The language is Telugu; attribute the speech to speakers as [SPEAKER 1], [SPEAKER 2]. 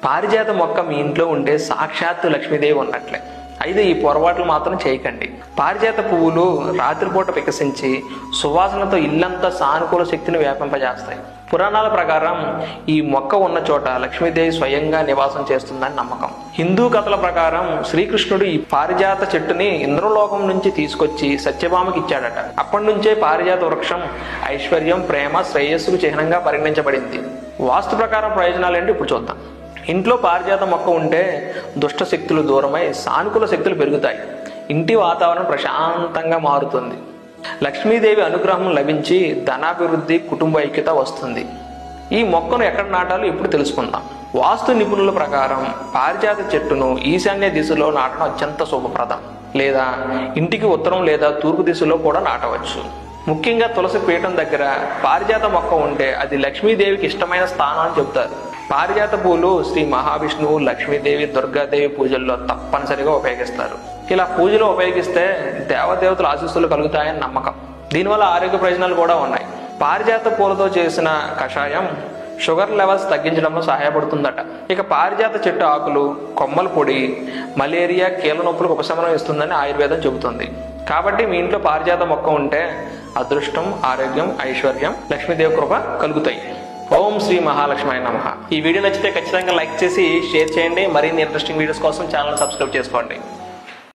[SPEAKER 1] పారిజాత మొక్క మీ ఇంట్లో ఉంటే సాక్షాత్తు లక్ష్మీదేవి ఉన్నట్లే. అయితే ఈ పొరపాట్లు మాత్రం చేయకండి. పారిజాత పువ్వులు రాత్రిపూట వికసించి సువాసనతో ఇల్లంతా సానుకూల శక్తిని వ్యాపింపజేస్తాయి. పురాణాల ప్రకారం ఈ మొక్క ఉన్న చోట లక్ష్మీదేవి స్వయంగా నివాసం చేస్తుందని నమ్మకం. హిందూ కథల ప్రకారం శ్రీకృష్ణుడు ఈ పారిజాత చెట్టుని ఇంద్రలోకం నుంచి తీసుకొచ్చి సత్యభామకి ఇచ్చాడట. అప్పటి నుంచే పారిజాత వృక్షం ఐశ్వర్యం, ప్రేమ, శ్రేయస్సుకు చిహ్నంగా పరిగణించబడింది. వాస్తు ప్రకారం ప్రయోజనాలు ఏంటి ఇప్పుడు చూద్దాం. ఇంట్లో పారిజాత మొక్క ఉంటే దుష్ట శక్తులు దూరమై సానుకూల శక్తులు పెరుగుతాయి. ఇంటి వాతావరణం ప్రశాంతంగా మారుతుంది. లక్ష్మీదేవి అనుగ్రహం లభించి ధనాభివృద్ధి, కుటుంబ ఐక్యత వస్తుంది. ఈ మొక్కను ఎక్కడ నాటాలో ఇప్పుడు తెలుసుకుందాం. వాస్తు నిపుణుల ప్రకారం పారిజాత చెట్టును ఈశాన్య దిశలో నాటడం అత్యంత శుభప్రదం. లేదా ఇంటికి ఉత్తరం లేదా తూర్పు దిశలో కూడా నాటవచ్చు. ముఖ్యంగా తులసి పీఠం దగ్గర పారిజాత మొక్క ఉంటే అది లక్ష్మీదేవికి ఇష్టమైన స్థానం అని చెబుతారు. పారిజాత పూలు శ్రీ మహావిష్ణువు, లక్ష్మీదేవి, దుర్గాదేవి పూజల్లో తప్పనిసరిగా ఉపయోగిస్తారు. ఇలా పూజలో ఉపయోగిస్తే దేవదేవతల ఆశీస్సులు కలుగుతాయని నమ్మకం. దీనివల్ల ఆరోగ్య ప్రయోజనాలు కూడా ఉన్నాయి. పారిజాత పూలతో చేసిన కషాయం షుగర్ లెవెల్స్ తగ్గించడంలో సహాయపడుతుందట. ఇక పారిజాత చెట్టు ఆకులు, కొమ్మల పొడి మలేరియా, కీళ్ళ నొప్పులకు ఉపశమనం ఇస్తుందని ఆయుర్వేదం చెబుతుంది. కాబట్టి మీ ఇంట్లో పారిజాత మొక్క ఉంటే అదృష్టం, ఆరోగ్యం, ఐశ్వర్యం, లక్ష్మీదేవి కృప కలుగుతాయి. ఓం శ్రీ మహాలక్ష్మాయ నమః. ఈ వీడియో నచ్చితే ఖచ్చితంగా లైక్ చేసి షేర్ చేయండి. మరిన్ని ఇంట్రెస్టింగ్ వీడియోస్ కోసం ఛానల్ సబ్స్క్రైబ్ చేసుకోండి.